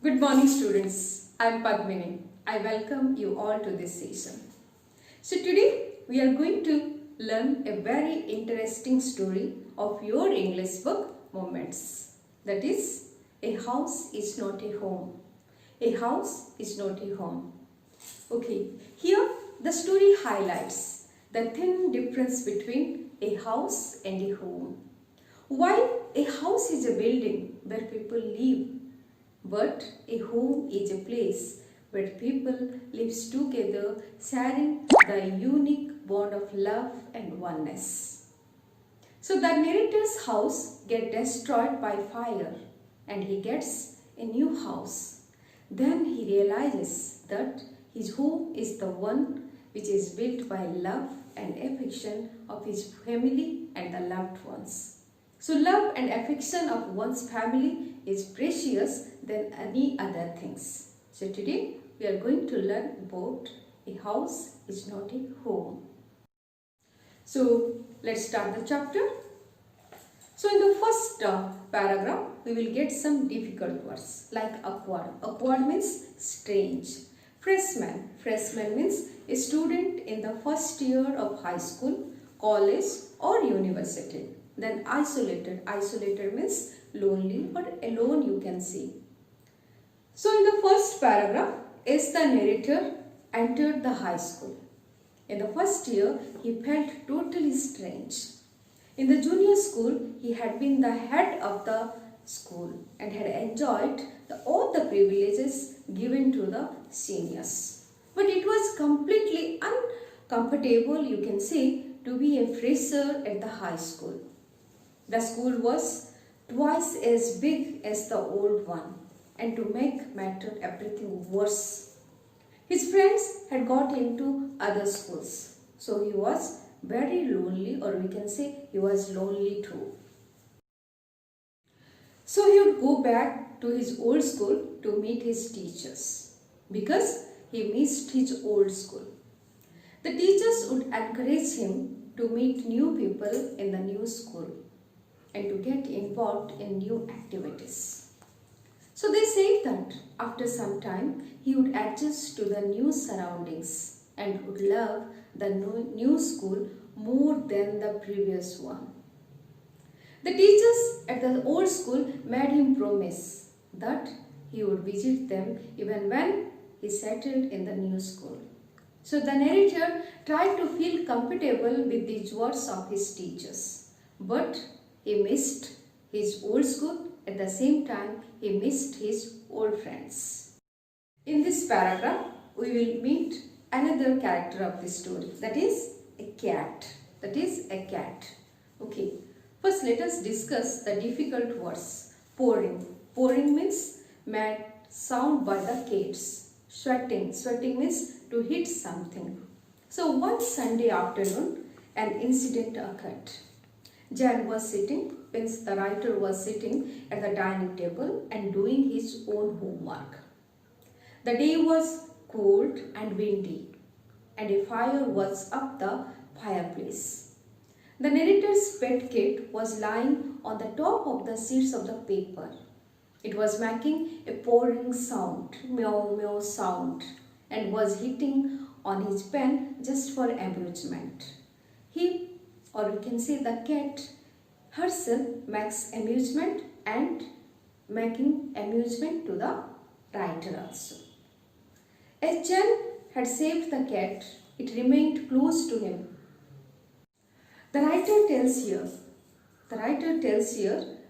Good morning students, I am Padmini. I welcome you all to this session. So today we are going to learn a very interesting story of your English book Moments. That is, a house is not a home. A house is not a home. Okay, here the story highlights the thin difference between a house and a home. While a house is a building where people live, but a home is a place where people live together, sharing the unique bond of love and oneness. So the narrator's house gets destroyed by fire and he gets a new house. Then he realizes that his home is the one which is built by love and affection of his family and the loved ones. So love and affection of one's family is precious than any other things. So today we are going to learn about a house is not a home. So let's start the chapter. So in the first paragraph we will get some difficult words like awkward. Awkward means strange. Freshman. Freshman means a student in the first year of high school, college or university. Then isolated. Isolated means lonely or alone you can see. So in the first paragraph, as the narrator entered the high school. In the first year, he felt totally strange. In the junior school, he had been the head of the school and had enjoyed all the privileges given to the seniors. But it was completely uncomfortable, you can say, to be a fresher at the high school. The school was twice as big as the old one, and to make matter everything worse, his friends had got into other schools. So he was very lonely, or we can say he was lonely too. So he would go back to his old school to meet his teachers because he missed his old school. The teachers would encourage him to meet new people in the new school and to get involved in new activities. So they said that after some time he would adjust to the new surroundings and would love the new school more than the previous one. The teachers at the old school made him promise that he would visit them even when he settled in the new school. So the narrator tried to feel comfortable with these words of his teachers, but he missed his old school. At the same time, he missed his old friends. In this paragraph, we will meet another character of this story, that is a cat. That is a cat. Okay. First, let us discuss the difficult words. Pouring. Pouring means mad sound by the cats. Sweating. Sweating means to hit something. So one Sunday afternoon, an incident occurred. Jan was sitting, means the writer was sitting at the dining table and doing his own homework. The day was cold and windy, and a fire was up the fireplace. The narrator's pet cat was lying on the top of the sheets of the paper. It was making a pouring sound, meow meow sound, and was hitting on his pen just for amusement. He, or we can say the cat herself, makes amusement and making amusement to the writer also. As Jan had saved the cat, it remained close to him. The writer tells here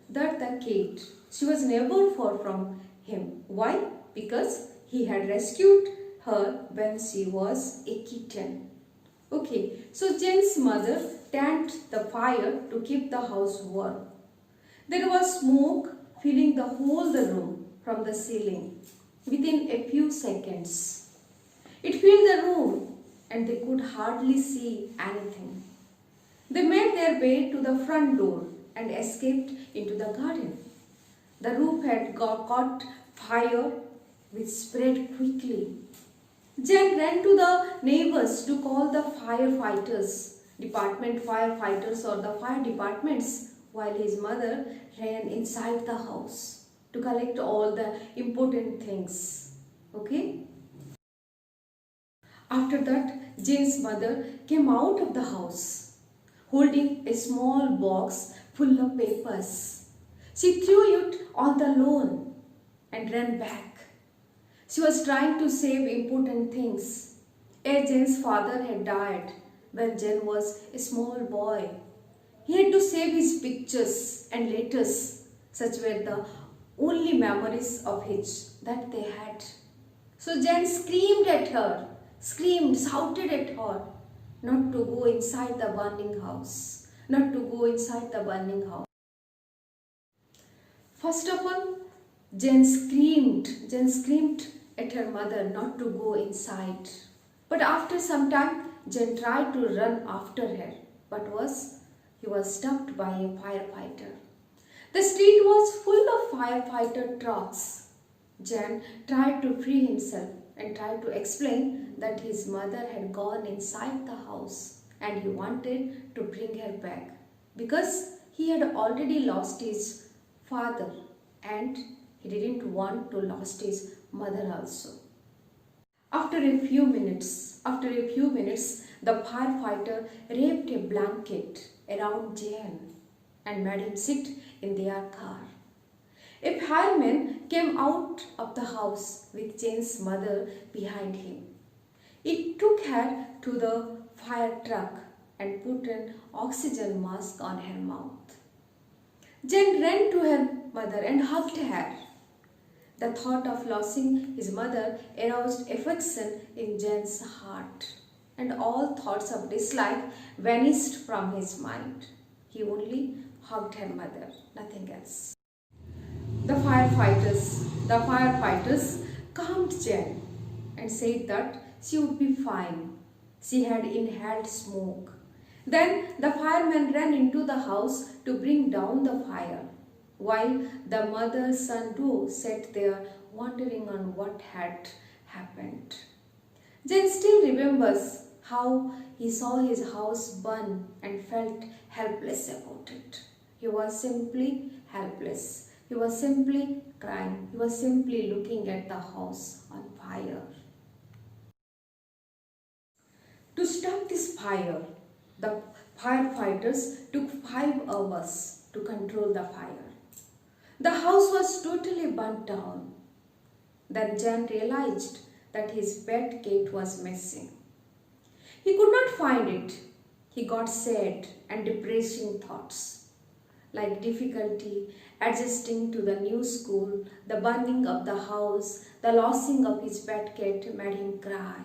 that the cat, she was never far from him. Why? Because he had rescued her when she was a kitten. Okay, so Jen's mother tended the fire to keep the house warm. There was smoke filling the whole room from the ceiling within a few seconds. It filled the room and they could hardly see anything. They made their way to the front door and escaped into the garden. The roof had caught fire which spread quickly. Jan ran to the neighbors to call the firefighters or the fire departments, while his mother ran inside the house. to collect all the important things. Okay? After that, Jane's mother came out of the house holding a small box full of papers. She threw it on the lawn and ran back. She was trying to save important things. Jane's father had died when Jane was a small boy. He had to save his pictures and letters. Such were the only memories of his that they had. So Jane screamed at her, shouted at her, not to go inside the burning house. Not to go inside the burning house. First of all, Jane screamed at her mother not to go inside. But after some time, Jane tried to run after her, but he was stopped by a firefighter. The street was full of firefighter trucks. Jane tried to free himself and tried to explain that his mother had gone inside the house and he wanted to bring her back because he had already lost his father and he didn't want to lose his mother also. After a few minutes, the firefighter wrapped a blanket around Jane and made him sit in their car. A fireman came out of the house with Jane's mother behind him. He took her to the fire truck and put an oxygen mask on her mouth. Jane ran to her mother and hugged her. The thought of losing his mother aroused affection in Jane's heart, and all thoughts of dislike vanished from his mind. He only hugged her mother, nothing else. The firefighters calmed Jane and said that she would be fine. She had inhaled smoke. Then the firemen ran into the house to bring down the fire, while the mother-son duo sat there wondering on what had happened. Jane still remembers how he saw his house burn and felt helpless about it. He was simply helpless. He was simply crying. He was simply looking at the house on fire. To stop this fire, the firefighters took 5 hours to control the fire. The house was totally burnt down. Then Jane realized that his pet cat was missing. He could not find it. He got sad and depressing thoughts, like difficulty adjusting to the new school, the burning of the house, the losing of his pet cat made him cry.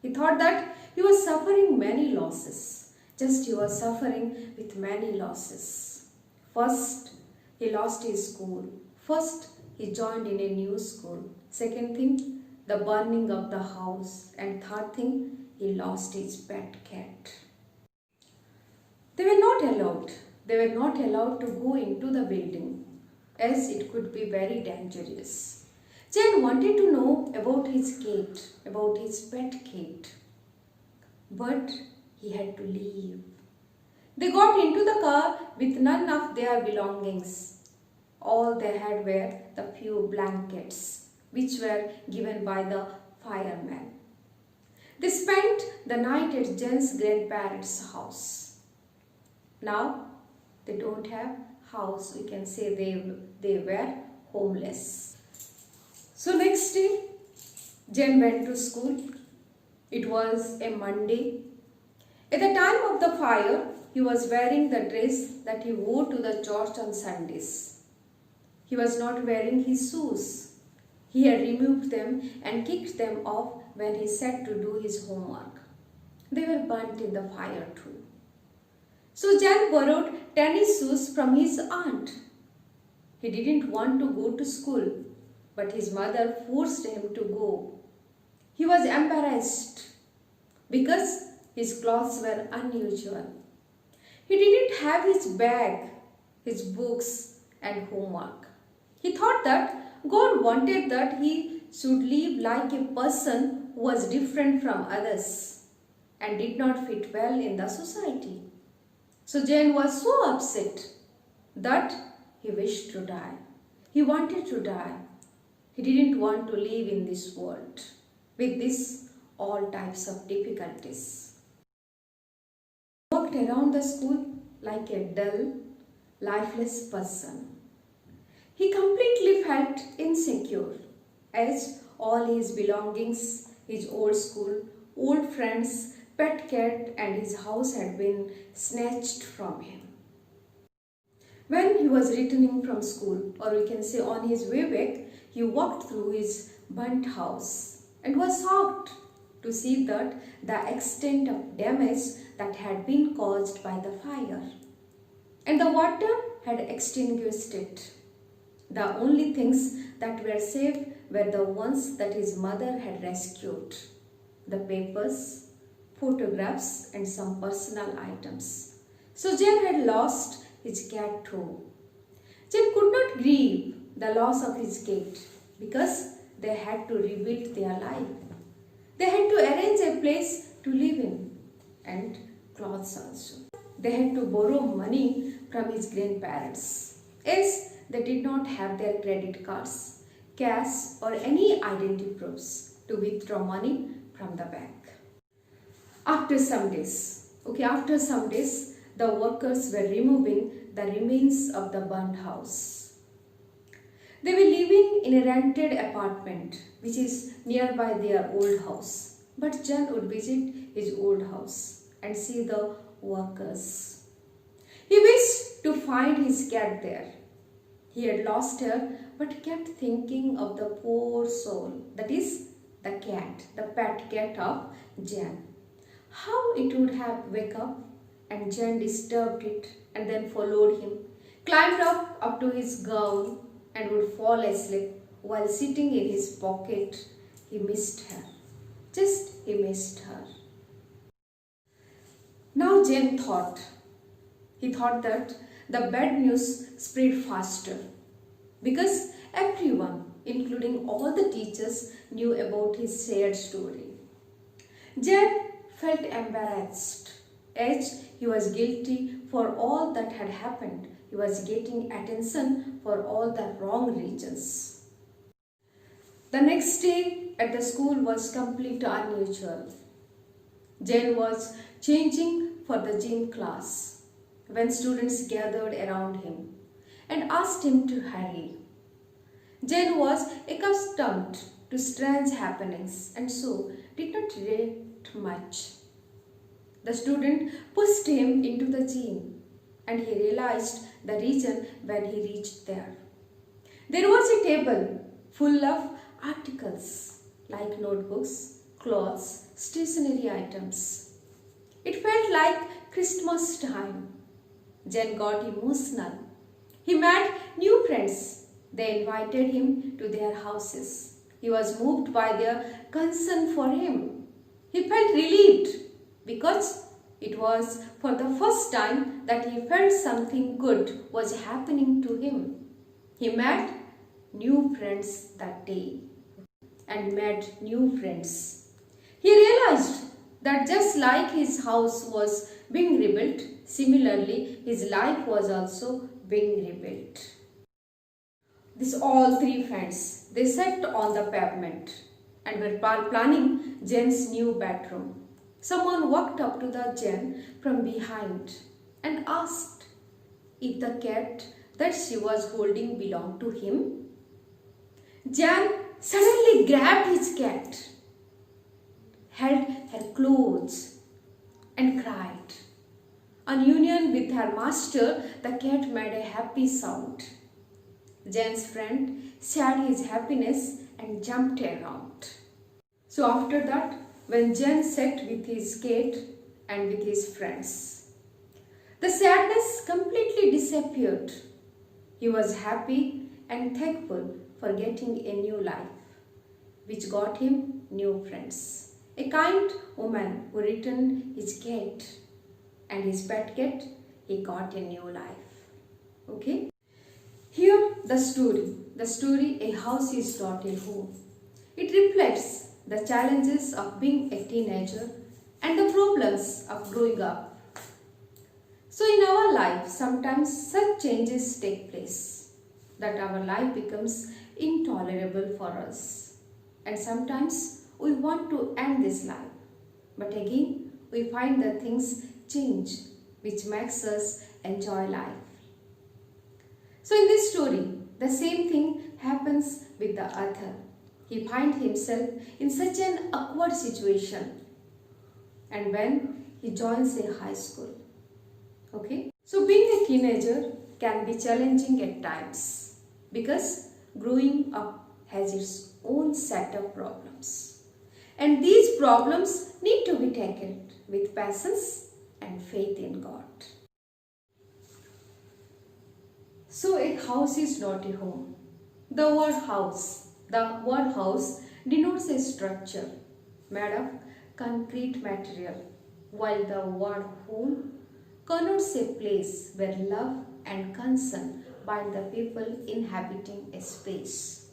He thought that he was suffering many losses. Just he was suffering with many losses. First, he lost his school. First, he joined in a new school. Second thing, the burning of the house. And third thing, he lost his pet cat. They were not allowed. They were not allowed to go into the building, as it could be very dangerous. Jane wanted to know about his cat, about his pet cat. But he had to leave. They got into the car with none of their belongings. All they had were the few blankets, which were given by the firemen. They spent the night at Jane's grandparents' house. Now, they don't have house. We can say they were homeless. So next day, Jane went to school. It was a Monday. At the time of the fire, he was wearing the dress that he wore to the church on Sundays. He was not wearing his shoes. He had removed them and kicked them off when he sat to do his homework. They were burnt in the fire too. So Jane borrowed tennis shoes from his aunt. He didn't want to go to school, but his mother forced him to go. He was embarrassed because his clothes were unusual. He didn't have his bag, his books and homework. He thought that God wanted that he should live like a person who was different from others and did not fit well in the society. So Jane was so upset that he wished to die. He wanted to die. He didn't want to live in this world with this all types of difficulties. He walked around the school like a dull, lifeless person. He completely felt insecure as all his belongings, his old school, old friends, pet cat and his house had been snatched from him. When he was returning from school, or we can say on his way back, he walked through his burnt house and was shocked to see that the extent of damage that had been caused by the fire. And the water had extinguished it. The only things that were safe were the ones that his mother had rescued. The papers, photographs and some personal items. So Jen had lost his cat too. Jen could not grieve the loss of his cat because they had to rebuild their life. They had to arrange a place to live in and clothes also. They had to borrow money from his grandparents as they did not have their credit cards, cash or any identity proofs to withdraw money from the bank. After some days, the workers were removing the remains of the burnt house. They were living in a rented apartment which is nearby their old house. But Jen would visit his old house and see the workers. He wished to find his cat there. He had lost her but kept thinking of the poor soul, that is the cat, the pet cat of Jen. How it would have wake up and Jen disturbed it and then followed him, climbed up to his gown and would fall asleep while sitting in his pocket. He missed her. He missed her. Now Jen thought. He thought that the bad news spread faster because everyone, including all the teachers, knew about his sad story. Jen felt embarrassed as he was guilty for all that had happened. He was getting attention for all the wrong reasons. The next day at the school was completely unusual. Jen was changing for the gym class when students gathered around him and asked him to hurry. Jen was accustomed to strange happenings and so did not react much. The student pushed him into the gym and he realized the reason when he reached there. There was a table full of articles like notebooks, clothes, stationery items. It felt like Christmas time. Jen got emotional. He met new friends. They invited him to their houses. He was moved by their concern for him. He felt relieved because it was for the first time that he felt something good was happening to him. He met new friends that day and met new friends. He realized that just like his house was being rebuilt, similarly his life was also being rebuilt. All three friends, they sat on the pavement and were planning Jen's new bedroom. Someone walked up to the Jen from behind and asked if the cat that she was holding belonged to him. Jen suddenly grabbed his cat, held her clothes and cried. On union with her master, the cat made a happy sound. Jen's friend shared his happiness and jumped around. So after that, when Jen sat with his cat and with his friends, the sadness completely disappeared. He was happy and thankful for getting a new life, which got him new friends. A kind woman who returned his cat and his pet cat, he got a new life. Okay? Here the story, A House is Not a Home. It reflects the challenges of being a teenager and the problems of growing up. So in our life, sometimes such changes take place. that our life becomes intolerable for us. And sometimes we want to end this life. But again, we find that things change, which makes us enjoy life. So in this story, the same thing happens with the author. He finds himself in such an awkward situation, and when he joins a high school. Okay? So being a teenager can be challenging at times because growing up has its own set of problems. And these problems need to be tackled with patience and faith in God. So a house is not a home. The word house denotes a structure made of concrete material, while the word home connotes a place where love and concern bind the people inhabiting a space.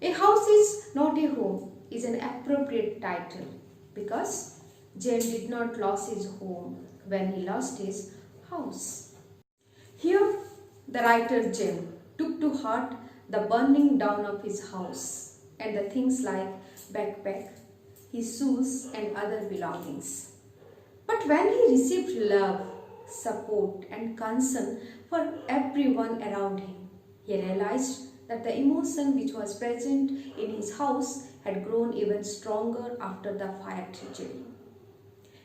A house is not a home is an appropriate title because James did not lose his home when he lost his house. Here, the writer James took to heart the burning down of his house and the things like backpack, his shoes and other belongings. But when he received love, support and concern for everyone around him, he realized that the emotion which was present in his house had grown even stronger after the fire tragedy.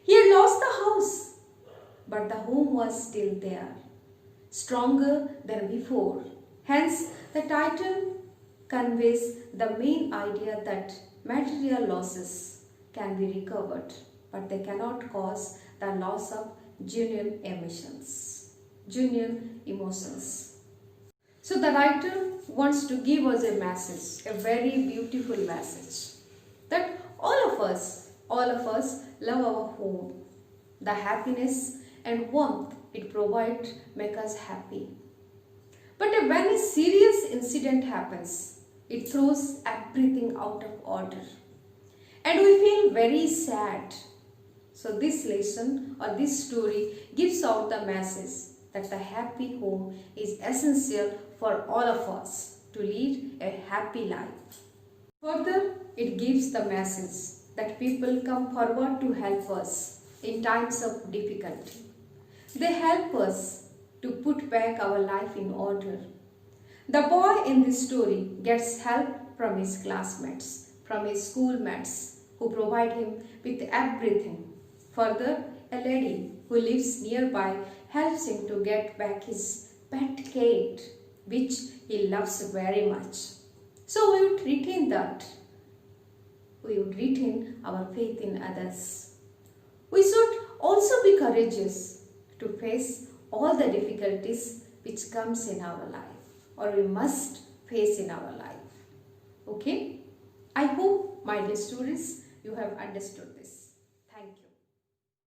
He had lost the house, but the home was still there, stronger than before. Hence, the title conveys the main idea that material losses can be recovered, but they cannot cause the loss of genuine emotions. So the writer wants to give us a message, a very beautiful message, that all of us love our home. The happiness and warmth it provides make us happy. But when a serious incident happens, it throws everything out of order. And we feel very sad. So this lesson or this story gives out the message that the happy home is essential for all of us to lead a happy life. Further, it gives the message that people come forward to help us in times of difficulty. They help us to put back our life in order. The boy in this story gets help from his classmates, from his schoolmates who provide him with everything. Further, a lady who lives nearby helps him to get back his pet cat, which he loves very much. So we would retain that. We would retain our faith in others. We should also be courageous to face all the difficulties which comes in our life, or we must face in our life. Okay? I hope, my dear students, you have understood this.